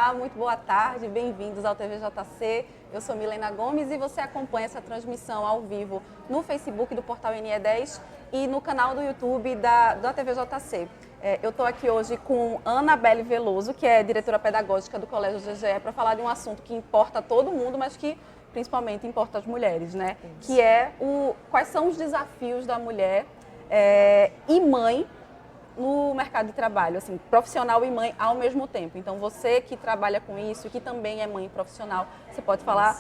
Olá, muito boa tarde, bem-vindos ao TVJC. Eu sou Milena Gomes e você acompanha essa transmissão ao vivo no Facebook do Portal NE10 e no canal do YouTube da TVJC. Eu estou aqui hoje com Anabelle Veloso, que é diretora pedagógica do Colégio GGE, para falar de um assunto que importa a todo mundo, mas que principalmente importa as mulheres, né? Isso. Que é quais são os desafios da mulher e mãe no mercado de trabalho, assim, profissional e mãe ao mesmo tempo. Então, você que trabalha com isso, que também é mãe profissional, você pode falar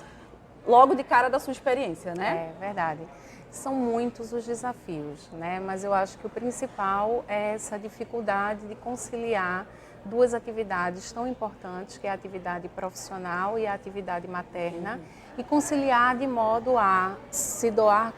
logo de cara da sua experiência, né? É verdade. São muitos os desafios, né? Mas eu acho que o principal é essa dificuldade de conciliar duas atividades tão importantes, que é a atividade profissional e a atividade materna, e conciliar de modo a se doar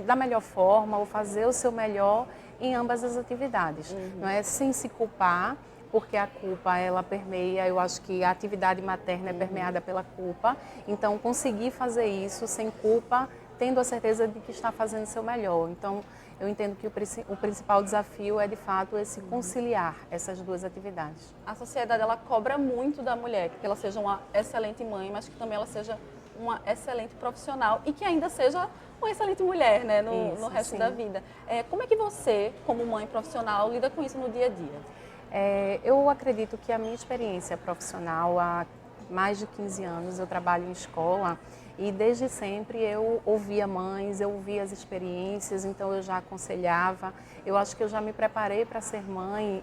da melhor forma ou fazer o seu melhor em ambas as atividades, não é? Sem se culpar, porque a culpa ela permeia, eu acho que a atividade materna é permeada pela culpa, então conseguir fazer isso sem culpa, tendo a certeza de que está fazendo o seu melhor. Então eu entendo que o principal desafio é de fato esse conciliar essas duas atividades. A sociedade ela cobra muito da mulher, que ela seja uma excelente mãe, mas que também ela seja uma excelente profissional e que ainda seja uma excelente mulher, né, no resto sim. da vida. Como é que você, como mãe profissional, lida com isso no dia a dia? Eu acredito que a minha experiência profissional, há mais de 15 anos, eu trabalho em escola e desde sempre eu ouvia mães, eu ouvia as experiências, então eu já aconselhava. Eu acho que eu já me preparei para ser mãe,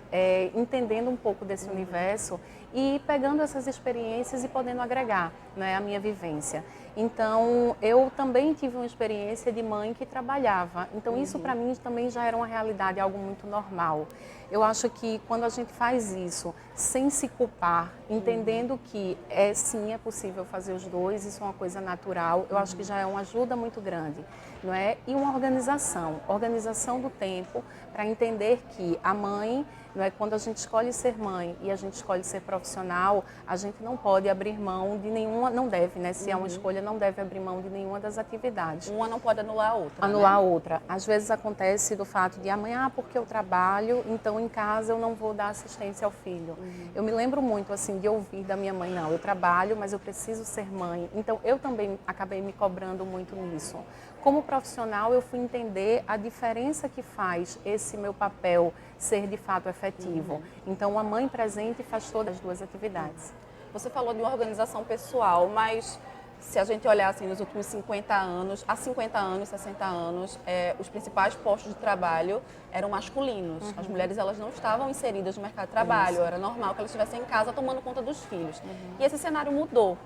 entendendo um pouco desse universo e pegando essas experiências e podendo agregar, né, a minha vivência. Então, eu também tive uma experiência de mãe que trabalhava. Então, isso para mim também já era uma realidade, algo muito normal. Eu acho que quando a gente faz isso sem se culpar, entendendo que sim, é possível fazer os dois, isso é uma coisa natural, eu acho que já é uma ajuda muito grande, não é? E uma organização do tempo para entender que a mãe, não é, quando a gente escolhe ser mãe e a gente escolhe ser profissional, a gente não pode abrir mão de nenhuma, não deve, né? Se é uma escolha, não deve abrir mão de nenhuma das atividades. Uma não pode anular a outra. Anular a né? outra. Às vezes acontece do fato de amanhã, porque eu trabalho, então em casa eu não vou dar assistência ao filho. Eu me lembro muito assim de ouvir da minha mãe, não, eu trabalho, mas eu preciso ser mãe. Então eu também acabei me cobrando muito nisso. Como profissional, eu fui entender a diferença que faz esse meu papel ser de fato efetivo. Então a mãe presente faz todas as duas atividades. Você falou de uma organização pessoal, mas se a gente olhar assim, nos últimos 50 anos, há 50 anos, 60 anos, os principais postos de trabalho eram masculinos. As mulheres elas não estavam inseridas no mercado de trabalho, era normal que elas estivessem em casa tomando conta dos filhos. E esse cenário mudou.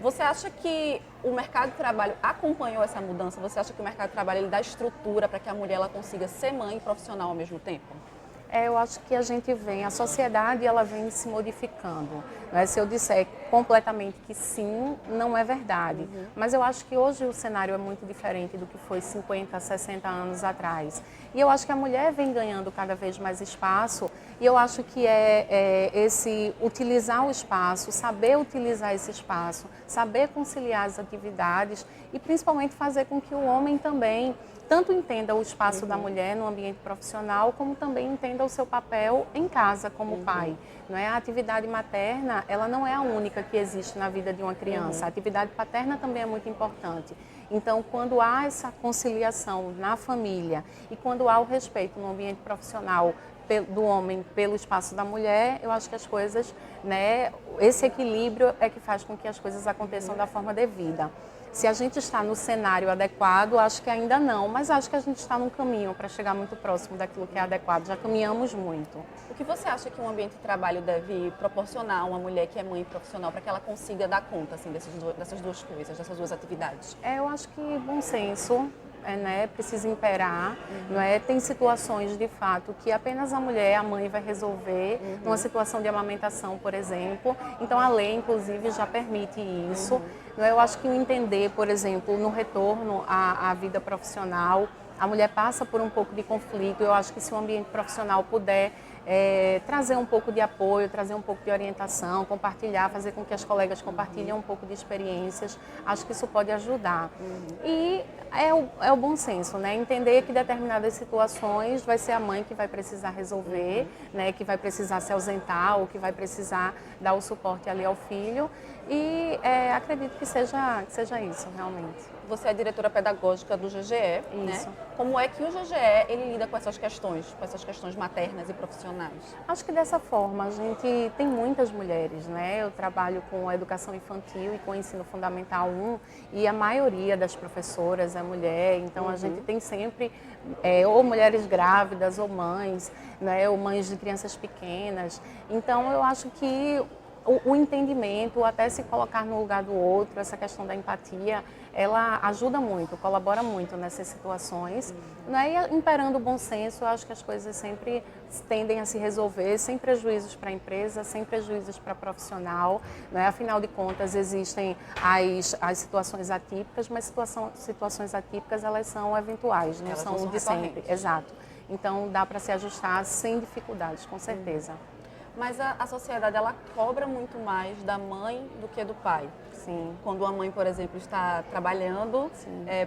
Você acha que o mercado de trabalho acompanhou essa mudança? Você acha que o mercado de trabalho ele dá estrutura para que a mulher ela consiga ser mãe e profissional ao mesmo tempo? Eu acho que a sociedade ela vem se modificando. Não é? Se eu disser completamente que sim, não é verdade. Mas eu acho que hoje o cenário é muito diferente do que foi 50, 60 anos atrás. E eu acho que a mulher vem ganhando cada vez mais espaço e eu acho que esse utilizar o espaço, saber utilizar esse espaço, saber conciliar as atividades e principalmente fazer com que o homem também tanto entenda o espaço da mulher no ambiente profissional, como também entenda o seu papel em casa como pai. Não é? A atividade materna, ela não é a única que existe na vida de uma criança. A atividade paterna também é muito importante. Então, quando há essa conciliação na família e quando há o respeito no ambiente profissional do homem pelo espaço da mulher, eu acho que as coisas, né, esse equilíbrio é que faz com que as coisas aconteçam da forma devida. Se a gente está no cenário adequado, acho que ainda não, mas acho que a gente está num caminho para chegar muito próximo daquilo que é adequado. Já caminhamos muito. O que você acha que um ambiente de trabalho deve proporcionar a uma mulher que é mãe profissional para que ela consiga dar conta assim, dessas duas coisas, dessas duas atividades? Eu acho que bom senso, né, precisa imperar. Não é? Tem situações, de fato, que apenas a mulher, a mãe, vai resolver, numa situação de amamentação, por exemplo. Então, a lei, inclusive, já permite isso. Eu acho que o entender, por exemplo, no retorno à vida profissional, a mulher passa por um pouco de conflito. Eu acho que se o ambiente profissional puder trazer um pouco de apoio, trazer um pouco de orientação, compartilhar, fazer com que as colegas compartilhem um pouco de experiências, acho que isso pode ajudar. E é o bom senso, né? Entender que determinadas situações vai ser a mãe que vai precisar resolver, né? Que vai precisar se ausentar ou que vai precisar dar o suporte ali ao filho. E acredito que seja isso, realmente. Você é diretora pedagógica do GGE, Isso. né? Como é que o GGE ele lida com essas questões maternas e profissionais? Acho que dessa forma, a gente tem muitas mulheres, né? Eu trabalho com a educação infantil e com o ensino fundamental 1 e a maioria das professoras é mulher, então a gente tem sempre ou mulheres grávidas ou mães, né? Ou mães de crianças pequenas. Então eu acho que o entendimento, até se colocar no lugar do outro, essa questão da empatia, ela ajuda muito, colabora muito nessas situações. Né? E imperando o bom senso, eu acho que as coisas sempre tendem a se resolver sem prejuízos para a empresa, sem prejuízos para a profissional. Né? Afinal de contas, existem as situações atípicas, mas situações atípicas elas são eventuais, não são de sempre. Exato. Então dá para se ajustar sem dificuldades, com certeza. Mas a sociedade, ela cobra muito mais da mãe do que do pai. Sim. Quando a mãe, por exemplo, está trabalhando,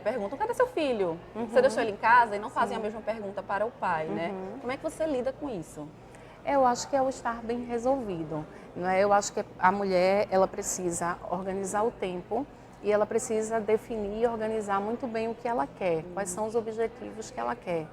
perguntam, cadê seu filho? Você deixou ele em casa? E não fazem a mesma pergunta para o pai, né? Como é que você lida com isso? Eu acho que é o estar bem resolvido. Né? Eu acho que a mulher, ela precisa organizar o tempo e ela precisa definir e organizar muito bem o que ela quer, quais são os objetivos que ela quer.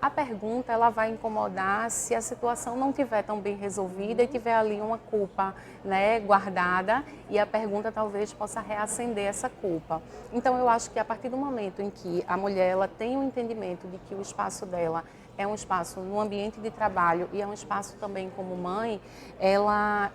A pergunta ela vai incomodar se a situação não estiver tão bem resolvida e tiver ali uma culpa, né, guardada, e a pergunta talvez possa reacender essa culpa. Então eu acho que a partir do momento em que a mulher ela tem o entendimento de que o espaço dela é um espaço no ambiente de trabalho e é um espaço também como mãe, ela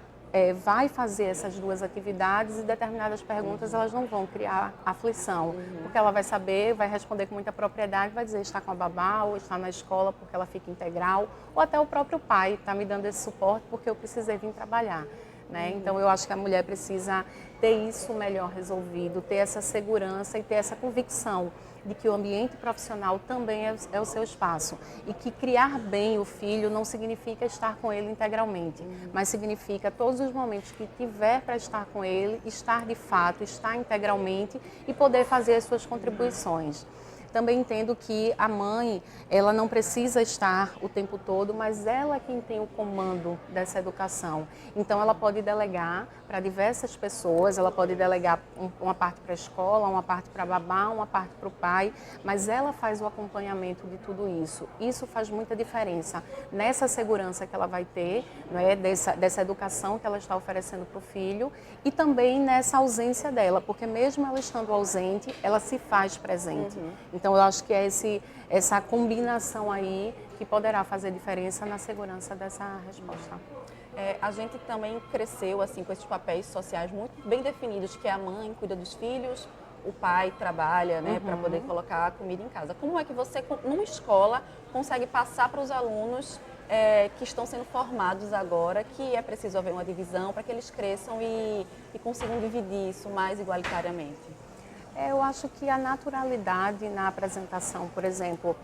vai fazer essas duas atividades e determinadas perguntas elas não vão criar aflição, porque ela vai saber, vai responder com muita propriedade, vai dizer está com a babá ou está na escola porque ela fica integral, ou até o próprio pai está me dando esse suporte porque eu precisei vir trabalhar. Né? Então eu acho que a mulher precisa ter isso melhor resolvido, ter essa segurança e ter essa convicção de que o ambiente profissional também é o seu espaço e que criar bem o filho não significa estar com ele integralmente, mas significa todos os momentos que tiver para estar com ele, estar de fato, estar integralmente e poder fazer as suas contribuições. Também entendo que a mãe, ela não precisa estar o tempo todo, mas ela é quem tem o comando dessa educação. Então, ela pode delegar para diversas pessoas, ela pode delegar uma parte para a escola, uma parte para a babá, uma parte para o pai, mas ela faz o acompanhamento de tudo isso. Isso faz muita diferença nessa segurança que ela vai ter, né, dessa educação que ela está oferecendo para o filho e também nessa ausência dela, porque mesmo ela estando ausente, ela se faz presente. Então, eu acho que é essa combinação aí que poderá fazer diferença na segurança dessa resposta. A gente também cresceu assim com esses papéis sociais muito bem definidos, que a mãe cuida dos filhos, o pai trabalha, né, para poder colocar a comida em casa. Como é que você, numa escola, consegue passar para os alunos que estão sendo formados agora, que é preciso haver uma divisão para que eles cresçam e consigam dividir isso mais igualitariamente? Eu acho que a naturalidade na apresentação, por exemplo,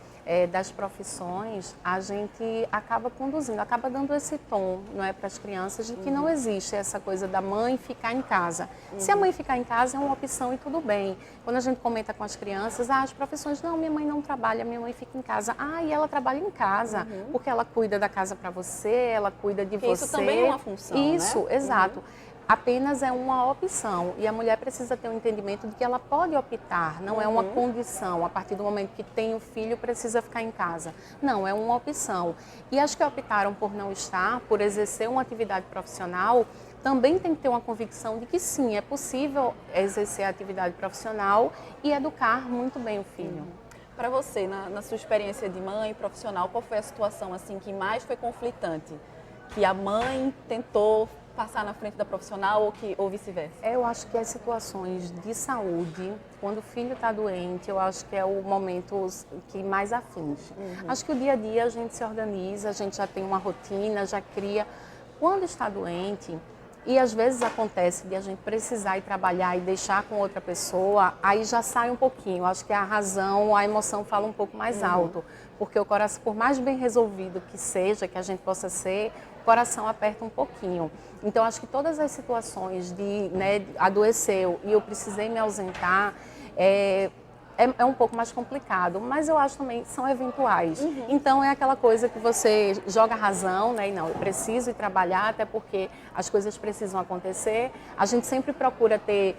das profissões, a gente acaba conduzindo, acaba dando esse tom, não é, para as crianças, de que não existe essa coisa da mãe ficar em casa. Se a mãe ficar em casa é uma opção e tudo bem. Quando a gente comenta com as crianças, as profissões, não, minha mãe não trabalha, minha mãe fica em casa. E ela trabalha em casa, porque ela cuida da casa para você, ela cuida de você. Isso também é uma função, Isso, né? exato. Apenas é uma opção e a mulher precisa ter um entendimento de que ela pode optar, não é uma condição, a partir do momento que tem o filho precisa ficar em casa. Não, é uma opção. E as que optaram por não estar, por exercer uma atividade profissional, também tem que ter uma convicção de que sim, é possível exercer a atividade profissional e educar muito bem o filho. Para você, na sua experiência de mãe profissional, qual foi a situação assim que mais foi conflitante? Que a mãe tentou passar na frente da profissional ou vice-versa? Eu acho que as situações de saúde, quando o filho está doente, eu acho que é o momento que mais aflige. Acho que o dia a dia a gente se organiza, a gente já tem uma rotina, já cria. Quando está doente, E às vezes acontece de a gente precisar ir trabalhar e deixar com outra pessoa, aí já sai um pouquinho. Acho que a razão, a emoção fala um pouco mais alto. Porque o coração, por mais bem resolvido que seja, que a gente possa ser, o coração aperta um pouquinho. Então acho que todas as situações de, né, adoeceu e eu precisei me ausentar, é um pouco mais complicado, mas eu acho também são eventuais. Então é aquela coisa que você joga razão, né? E não, eu preciso ir trabalhar, até porque as coisas precisam acontecer. A gente sempre procura ter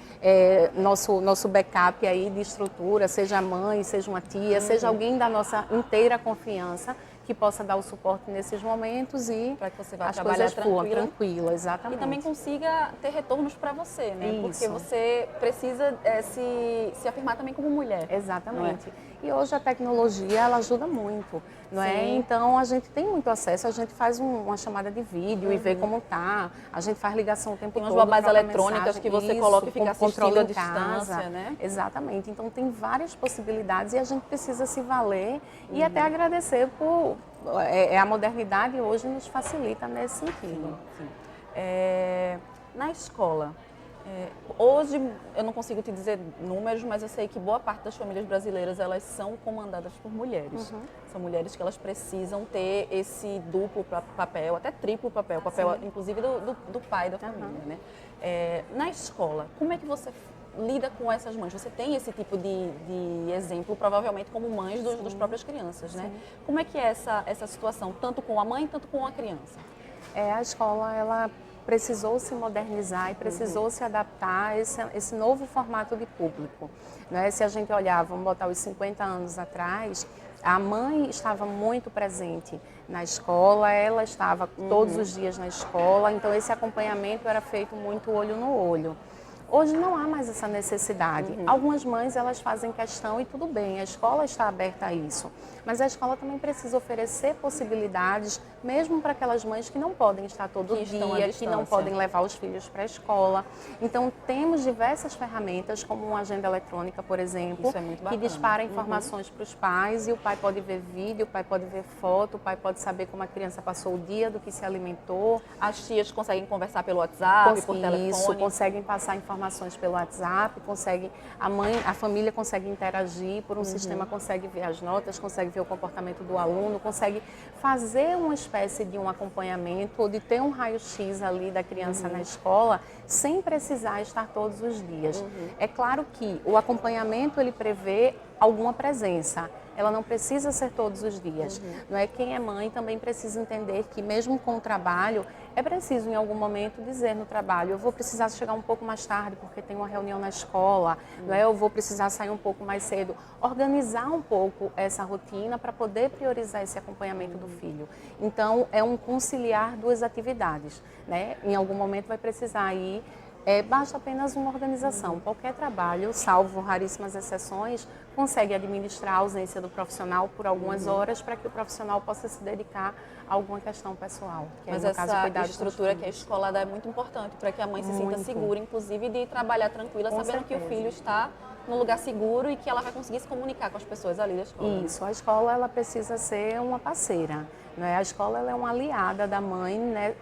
nosso backup aí de estrutura, seja a mãe, seja uma tia, seja alguém da nossa inteira confiança, que possa dar o suporte nesses momentos e para que você vá as trabalhar coisas fluam tranquila, exatamente. E também consiga ter retornos para você, né? Isso. Porque você precisa se afirmar também como mulher. Exatamente. E hoje a tecnologia, ela ajuda muito, não é? Então a gente tem muito acesso, a gente faz uma chamada de vídeo e vê como tá, a gente faz ligação o tempo todo. Tem umas babás eletrônicas mensagem, que você coloca e fica assistindo à distância, casa, né? Exatamente. Então tem várias possibilidades e a gente precisa se valer e até agradecer por... a modernidade hoje nos facilita nesse sentido. Sim. Na escola, hoje eu não consigo te dizer números, mas eu sei que boa parte das famílias brasileiras elas são comandadas por mulheres. São mulheres que elas precisam ter esse duplo papel, até triplo papel, inclusive do pai da família, né? Na escola, como é que você lida com essas mães? Você tem esse tipo de exemplo, provavelmente como mães dos próprias crianças, né? Como é que é essa situação, tanto com a mãe, tanto com a criança? A escola, ela precisou se modernizar e precisou se adaptar a esse novo formato de público. Né? Se a gente olhar, vamos botar os 50 anos atrás, a mãe estava muito presente na escola, ela estava todos os dias na escola, então esse acompanhamento era feito muito olho no olho. Hoje não há mais essa necessidade. Algumas mães elas fazem questão e tudo bem, a escola está aberta a isso. Mas a escola também precisa oferecer possibilidades, mesmo para aquelas mães que não podem estar todo dia, que não podem levar os filhos para a escola. Então temos diversas ferramentas, como uma agenda eletrônica, por exemplo, que dispara informações para os pais e o pai pode ver vídeo, o pai pode ver foto, o pai pode saber como a criança passou o dia, do que se alimentou. As tias conseguem conversar pelo WhatsApp, por telefone? Isso, conseguem passar informações pelo WhatsApp, a família consegue interagir por um sistema, consegue ver as notas, consegue ver o comportamento do aluno, consegue fazer uma espécie de um acompanhamento ou de ter um raio-x ali da criança na escola sem precisar estar todos os dias. É claro que o acompanhamento ele prevê alguma presença. Ela não precisa ser todos os dias. Não é? Quem é mãe também precisa entender que mesmo com o trabalho, é preciso em algum momento dizer no trabalho, eu vou precisar chegar um pouco mais tarde porque tem uma reunião na escola, não é? Eu vou precisar sair um pouco mais cedo. Organizar um pouco essa rotina para poder priorizar esse acompanhamento do filho. Então, é um conciliar duas atividades. Né? Em algum momento vai precisar ir. Basta apenas uma organização. Qualquer trabalho, salvo raríssimas exceções, consegue administrar a ausência do profissional por algumas horas para que o profissional possa se dedicar a alguma questão pessoal. Mas essa estrutura que a escola dá é muito importante para que a mãe se sinta segura, inclusive de trabalhar tranquila, sabendo que o filho está num lugar seguro e que ela vai conseguir se comunicar com as pessoas ali da escola. Isso, a escola ela precisa ser uma parceira. Né? A escola ela é uma aliada da mãe, né?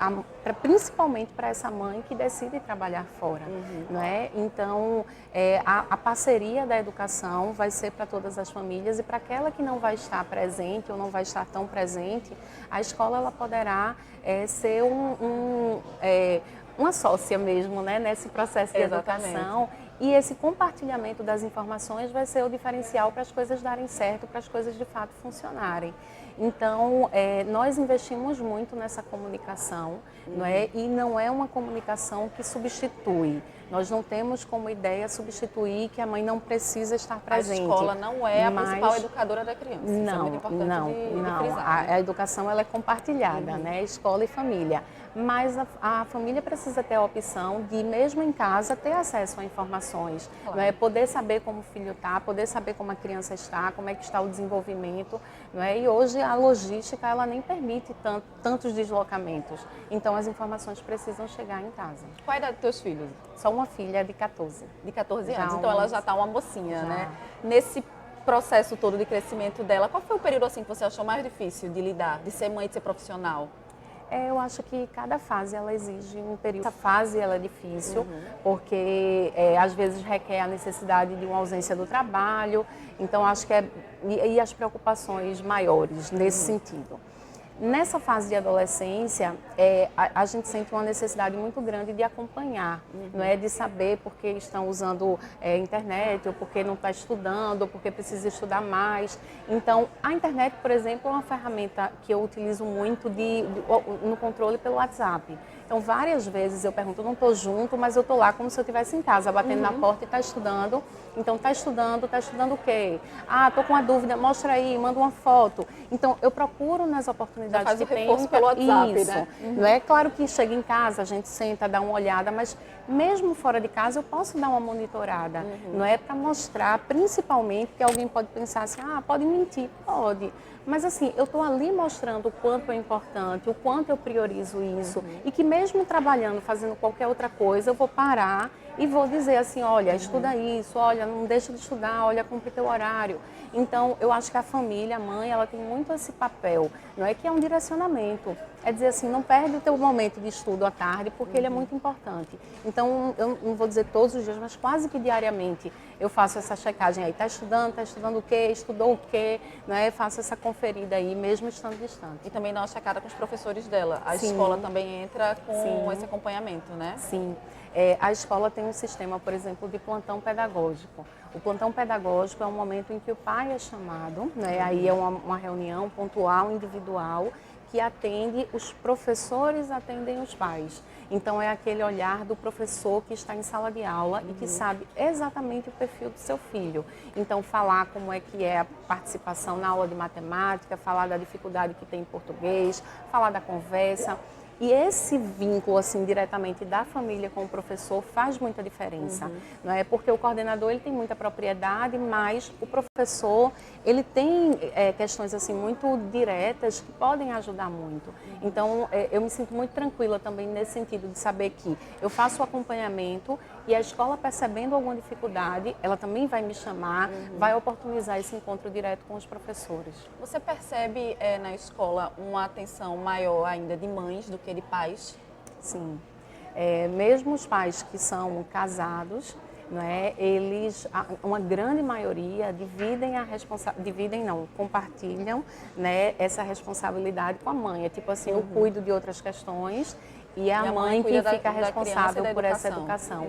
Principalmente para essa mãe que decide trabalhar fora. Né? Então, a parceria da educação vai ser para todas as famílias e para aquela que não vai estar presente ou não vai estar tão presente, a escola ela poderá ser uma sócia mesmo, né? Nesse processo de educação. E esse compartilhamento das informações vai ser o diferencial para as coisas darem certo, para as coisas de fato funcionarem. Então, nós investimos muito nessa comunicação, não é? E não é uma comunicação que substitui. Nós não temos como ideia substituir que a mãe não precisa estar presente. A escola não é a principal educadora da criança. Não, isso é muito importante de frisar, a educação ela é compartilhada, né? Escola e família. Mas a família precisa ter a opção de, mesmo em casa, ter acesso a informações. Não é? Poder saber como o filho está, poder saber como a criança está, como é que está o desenvolvimento. Não é? E hoje a logística ela nem permite tantos deslocamentos. Então as informações precisam chegar em casa. Qual a idade dos teus filhos? Só uma filha de 14. De 14 anos, então ela já está uma mocinha, né? Nesse processo todo de crescimento dela, qual foi o período assim que você achou mais difícil de lidar, de ser mãe e de ser profissional? Eu acho que cada fase ela exige um período. Essa fase ela é difícil, porque às vezes requer a necessidade de uma ausência do trabalho, então acho que e as preocupações maiores nesse sentido. Nessa fase de adolescência, a gente sente uma necessidade muito grande de acompanhar, não é? De saber porque estão usando internet, ou porque não está estudando, ou porque precisa estudar mais. Então, a internet, por exemplo, é uma ferramenta que eu utilizo muito no controle pelo WhatsApp. Então, várias vezes eu pergunto, não estou junto, mas eu estou lá como se eu estivesse em casa, batendo na porta e está estudando. Então, está estudando o quê? Ah, estou com uma dúvida, mostra aí, manda uma foto. Então, eu procuro nas oportunidades que tem. Pelo WhatsApp, isso, né? Não é claro que chega em casa, a gente senta, dá uma olhada, mas mesmo fora de casa eu posso dar uma monitorada. Não é para mostrar, principalmente, que alguém pode pensar assim, pode mentir, pode. Mas assim, eu estou ali mostrando o quanto é importante, o quanto eu priorizo isso e que mesmo trabalhando, fazendo qualquer outra coisa, eu vou parar e vou dizer assim, olha, estuda isso, olha, não deixa de estudar, olha, cumpre teu horário. Então, eu acho que a família, a mãe, ela tem muito esse papel, não é que é um direcionamento. É dizer assim, não perde o teu momento de estudo à tarde, porque ele é muito importante. Então, eu não vou dizer todos os dias, mas quase que diariamente eu faço essa checagem aí. Está estudando o quê? Estudou o quê? Né? Faço essa conferida aí, mesmo estando distante. E também dá uma checada com os professores dela. A escola também entra com esse acompanhamento, né? Sim. A escola tem um sistema, por exemplo, de plantão pedagógico. O plantão pedagógico é um momento em que o pai é chamado, né? Aí é uma reunião pontual, individual, que atende, os professores atendem os pais. Então, é aquele olhar do professor que está em sala de aula e que sabe exatamente o perfil do seu filho. Então, falar como é que é a participação na aula de matemática, falar da dificuldade que tem em português, falar da conversa. E esse vínculo, assim, diretamente da família com o professor faz muita diferença, não é? Porque o coordenador, ele tem muita propriedade, mas o professor, ele tem questões, assim, muito diretas que podem ajudar muito. Então, eu me sinto muito tranquila também nesse sentido de saber que eu faço o acompanhamento e a escola, percebendo alguma dificuldade, ela também vai me chamar, vai oportunizar esse encontro direto com os professores. Você percebe na escola uma atenção maior ainda de mães do que de pais? Sim. Mesmo os pais que são casados, não é, eles, uma grande maioria, compartilham, né, essa responsabilidade com a mãe. É tipo assim, eu cuido de outras questões e a mãe que fica responsável por essa educação.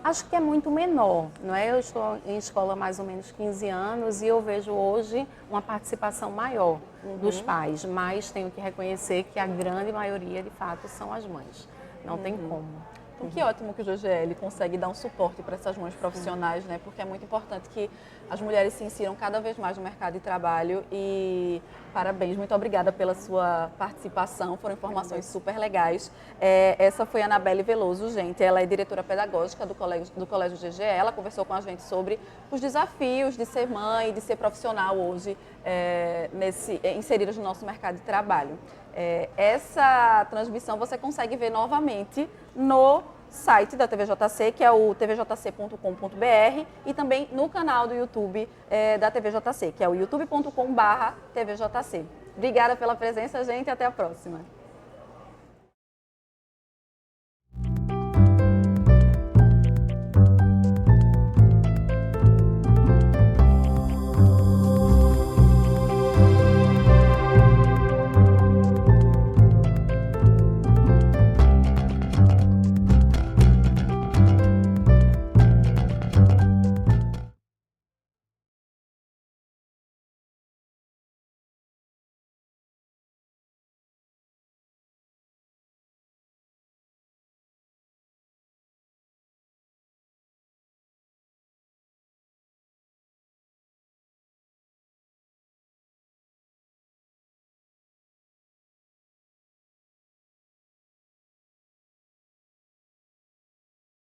Acho que é muito menor, não é? Eu estou em escola há mais ou menos 15 anos e eu vejo hoje uma participação maior dos pais, mas tenho que reconhecer que a grande maioria, de fato, são as mães. Não tem como. Então, que ótimo que o GGL consegue dar um suporte para essas mães profissionais, né? Porque é muito importante que as mulheres se insiram cada vez mais no mercado de trabalho e parabéns, muito obrigada pela sua participação, foram informações super legais. Essa foi a Anabelle Veloso, gente, ela é diretora pedagógica do Colégio GGE, ela conversou com a gente sobre os desafios de ser mãe, de ser profissional hoje, inseridas no nosso mercado de trabalho. Essa transmissão você consegue ver novamente no site da TVJC, que é o tvjc.com.br, e também no canal do YouTube da TVJC, que é o youtube.com/TVJC. Obrigada pela presença, gente, e até a próxima.